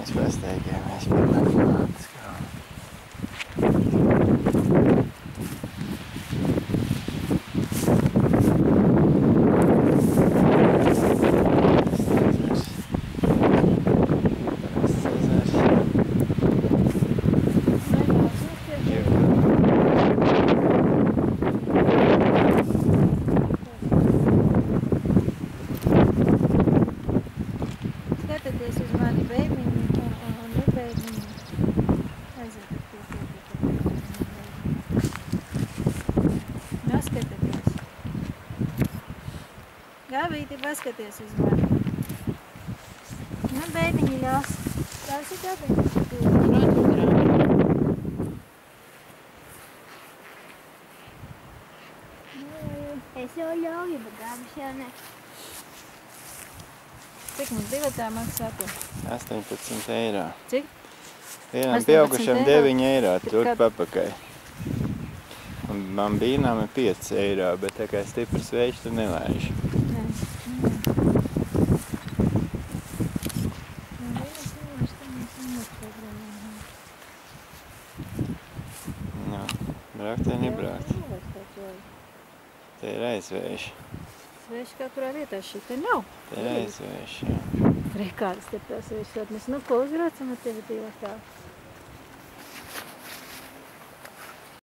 mēs pasteigāmies pie Marmātas kalna. Skatieties uz mani bēbiņu un nebēbiņu. Aiziet ar to. Noskatieties. Gabīti, paskaties uz mani. Nu, bēbiņi ļaus. Ļausi gabīti? Es jau ļauju, bet Gabis jau ne. Cik mums divatā maksātu? 18 eiro. Cik? Vienam 18 pieaugušiem eiro? 9 eiro, tur Kad- papakai. Un bambīnām ir 5 eiro, bet tā kā stiprs vējš, tu nelaiž. Nu, braukt vai nebraukt? Te ir aizvējš. Sveiši kā kurā vietā šī te nav. Te ir aizvējš, jā. Re, kādas te tās virsotnes. Nu, ko uzbraucam ar tevi divatā?